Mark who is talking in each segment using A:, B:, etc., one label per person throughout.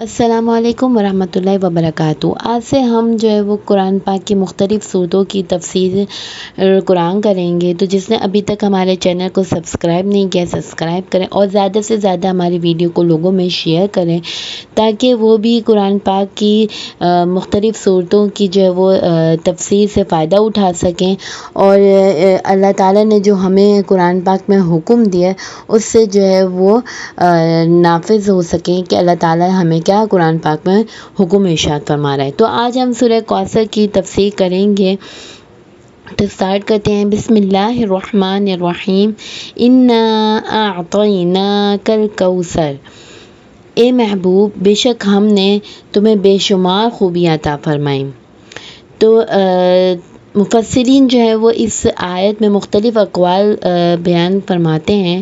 A: السلام علیکم ورحمۃ اللہ وبرکاتہ۔ آج سے ہم جو ہے وہ قرآن پاک کی مختلف صورتوں کی تفسیر قرآن کریں گے۔ تو جس نے ابھی تک ہمارے چینل کو سبسکرائب نہیں کیا سبسکرائب کریں اور زیادہ سے زیادہ ہماری ویڈیو کو لوگوں میں شیئر کریں تاکہ وہ بھی قرآن پاک کی مختلف صورتوں کی جو ہے وہ تفسیر سے فائدہ اٹھا سکیں اور اللہ تعالیٰ نے جو ہمیں قرآن پاک میں حکم دیا ہے اس سے جو ہے وہ نافذ ہو سکیں کہ اللہ تعالیٰ ہمیں کیا قرآن پاک میں حکم ارشاد فرما رہا ہے۔ تو آج ہم سورہ کوثر کی تفسیر کریں گے۔ تو سٹارٹ کرتے ہیں۔ بسم اللہ الرحمن الرحیم۔ انا اعطیناک الکوثر، اے محبوب بے شک ہم نے تمہیں بے شمار خوبیاں عطا فرمائیں۔ تو مفسرین جو ہے وہ اس آیت میں مختلف اقوال بیان فرماتے ہیں۔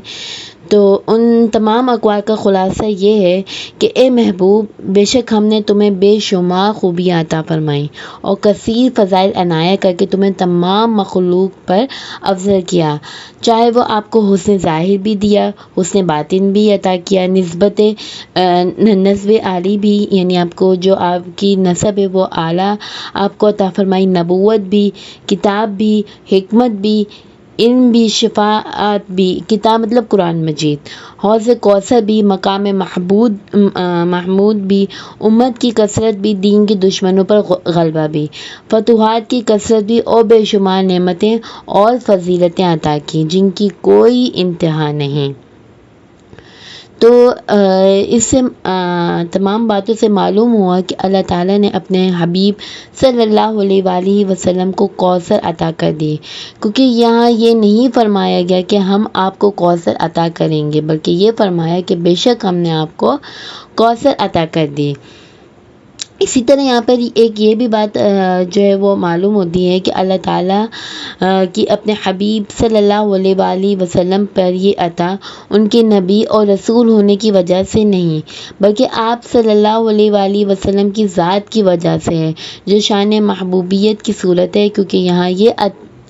A: تو ان تمام اقوال کا خلاصہ یہ ہے کہ اے محبوب بے شک ہم نے تمہیں بے شمار خوبیاں عطا فرمائیں اور کثیر فضائل عنایت کر کے تمہیں تمام مخلوق پر افضل کیا، چاہے وہ آپ کو حسن ظاہر بھی دیا، حسن باطن بھی عطا کیا، نسب عالی بھی، یعنی آپ کو جو آپ کی نسب ہے وہ اعلیٰ آپ کو عطا فرمائی، نبوت بھی، کتاب بھی، حکمت بھی، علم بھی، شفاعت بھی، کتاب مطلب قرآن مجید، حوض کوثر بھی، مقام محمود بھی، امت کی کثرت بھی، دین کے دشمنوں پر غلبہ بھی، فتوحات کی کثرت بھی اور بے شمار نعمتیں اور فضیلتیں عطا کی جن کی کوئی انتہا نہیں۔ تو اس سے تمام باتوں سے معلوم ہوا کہ اللہ تعالیٰ نے اپنے حبیب صلی اللہ علیہ وآلہ وسلم کو کوثر عطا کر دی، کیونکہ یہاں یہ نہیں فرمایا گیا کہ ہم آپ کو کوثر عطا کریں گے، بلکہ یہ فرمایا کہ بے شک ہم نے آپ کو کوثر عطا کر دی۔ اسی طرح یہاں پر ایک یہ بھی بات جو ہے وہ معلوم ہوتی ہے کہ اللہ تعالیٰ کی اپنے حبیب صلی اللہ علیہ وآلہ وسلم پر یہ عطا ان کے نبی اور رسول ہونے کی وجہ سے نہیں، بلکہ آپ صلی اللہ علیہ وآلہ وسلم کی ذات کی وجہ سے ہے، جو شان محبوبیت کی صورت ہے، کیونکہ یہاں یہ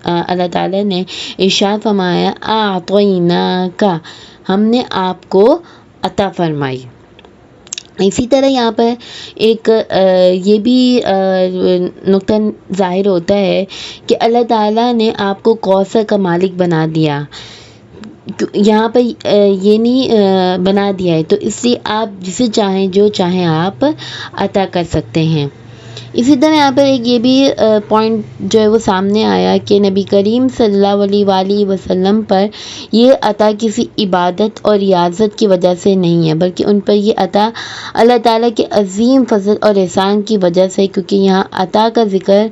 A: اللہ تعالیٰ نے ارشاد فرمایا اعطیناک، ہم نے آپ کو عطا فرمائی۔ اسی طرح یہاں پر ایک یہ بھی نقطہ ظاہر ہوتا ہے کہ اللہ تعالیٰ نے آپ کو کوثر کا مالک بنا دیا، یہاں پر یہ نہیں بنا دیا ہے، تو اس لیے آپ جسے چاہیں جو چاہیں آپ عطا کر سکتے ہیں۔ اسی طرح یہاں پر ایک یہ بھی پوائنٹ جو ہے وہ سامنے آیا کہ نبی کریم صلی اللہ علیہ وآلہ وسلم پر یہ عطا کسی عبادت اور ریاضت کی وجہ سے نہیں ہے، بلکہ ان پر یہ عطا اللہ تعالیٰ کے عظیم فضل اور احسان کی وجہ سے، کیونکہ یہاں عطا کا ذکر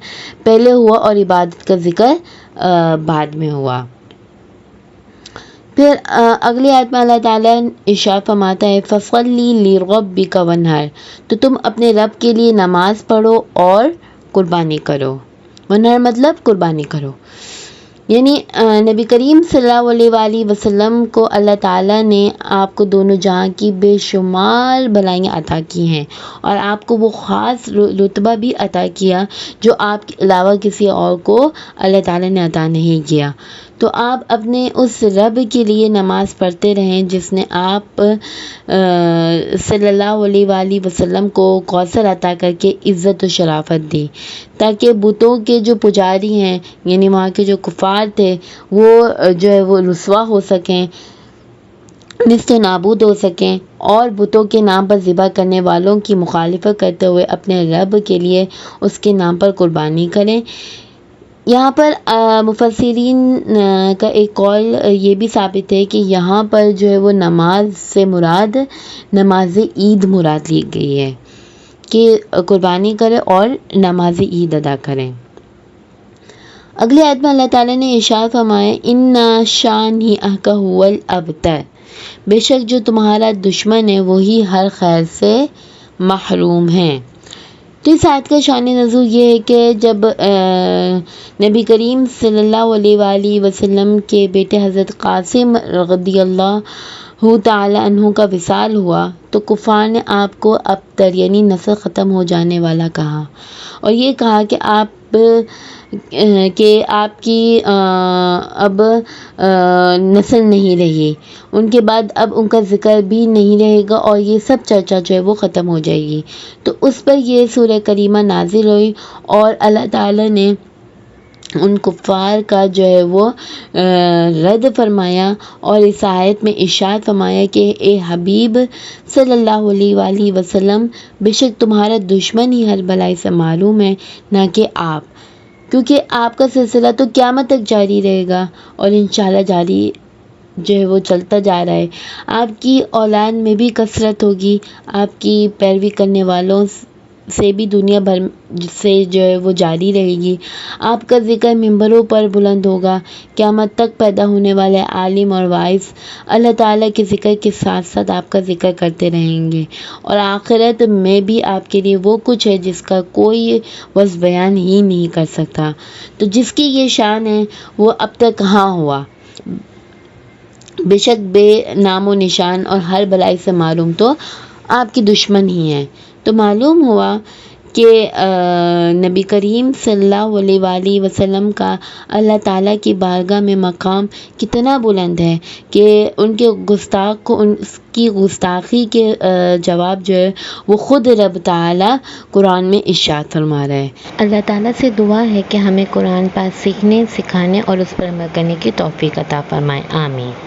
A: پہلے ہوا اور عبادت کا ذکر بعد میں ہوا۔ پھر اگلی آیت میں اللہ تعالیٰ ارشاد فرماتا ہے فَصَلِّ لِرَبِّكَ وَانْحَرْ، تو تم اپنے رب کے لیے نماز پڑھو اور قربانی کرو۔ وانحر مطلب قربانی کرو، یعنی نبی کریم صلی اللہ علیہ وآلہ وسلم کو اللہ تعالیٰ نے آپ کو دونوں جہاں کی بے شمار بھلائیاں عطا کی ہیں اور آپ کو وہ خاص رتبہ بھی عطا کیا جو آپ کے علاوہ کسی اور کو اللہ تعالیٰ نے عطا نہیں کیا۔ تو آپ اپنے اس رب کے لیے نماز پڑھتے رہیں جس نے آپ صلی اللہ علیہ وآلہ وسلم کو کوثر عطا کر کے عزت و شرافت دی، تاکہ بتوں کے جو پجاری ہیں یعنی وہاں کے جو کفار تھے وہ جو ہے وہ رسوا ہو سکیں، نیست و نابود ہو سکیں اور بتوں کے نام پر ذبح کرنے والوں کی مخالفت کرتے ہوئے اپنے رب کے لیے اس کے نام پر قربانی کریں۔ یہاں پر مفسرین کا ایک قول یہ بھی ثابت ہے کہ یہاں پر جو ہے وہ نماز سے مراد نماز عید مراد لی گئی ہے کہ قربانی کریں اور نماز عید ادا کریں۔ اگلی آیت میں اللہ تعالیٰ نے ارشاد فرمایا اِنَّ شَانِئَکَ هُوَ الْأَبْتَرُ، بے شک جو تمہارا دشمن ہے وہی ہر خیر سے محروم ہے۔ تو اس آیت کا شان نزول یہ ہے کہ جب نبی کریم صلی اللہ علیہ وآلہ وسلم کے بیٹے حضرت قاسم رضی اللہ تعالیٰ عنہ کا وصال ہوا تو کفار نے آپ کو ابتر یعنی نسل ختم ہو جانے والا کہا، اور یہ کہا کہ آپ کی اب نسل نہیں رہی، ان کے بعد اب ان کا ذکر بھی نہیں رہے گا، اور یہ سب چرچا جو ہے وہ ختم ہو جائے گی۔ تو اس پر یہ سورہ کریمہ نازل ہوئی، اور اللہ تعالیٰ نے ان کفار کا جو ہے وہ رد فرمایا، اور اس آیت میں ارشاد فرمایا کہ اے حبیب صلی اللہ علیہ وآلہ وسلم، بے شک تمہارا دشمن ہی ہر بلائی سے معلوم ہے، نہ کہ آپ، کیونکہ آپ کا سلسلہ تو قیامت تک جاری رہے گا، اور انشاءاللہ جاری جو ہے وہ چلتا جا رہا ہے۔ آپ کی اولاد میں بھی کثرت ہوگی، آپ کی پیروی کرنے والوں سے بھی دنیا بھر سے جو ہے وہ جاری رہے گی، آپ کا ذکر ممبروں پر بلند ہوگا، قیامت تک پیدا ہونے والے عالم اور واعظ اللہ تعالیٰ کے ذکر کے ساتھ ساتھ آپ کا ذکر کرتے رہیں گے، اور آخرت میں بھی آپ کے لیے وہ کچھ ہے جس کا کوئی وصف بیان ہی نہیں کر سکتا۔ تو جس کی یہ شان ہے وہ اب تک کہاں ہوا، بے شک بے نام و نشان اور ہر بلائی سے معلوم تو آپ کی دشمن ہی ہیں۔ تو معلوم ہوا کہ نبی کریم صلی اللہ علیہ وآلہ وسلم کا اللہ تعالیٰ کی بارگاہ میں مقام کتنا بلند ہے کہ ان کے گستاخ کو ان کی گستاخی کے جواب جو ہے وہ خود رب تعالیٰ قرآن میں ارشاد فرما رہا ہے۔ اللہ تعالیٰ سے دعا ہے کہ ہمیں قرآن پاک سیکھنے، سکھانے اور اس پر عمل کرنے کی توفیق عطا فرمائے، آمین۔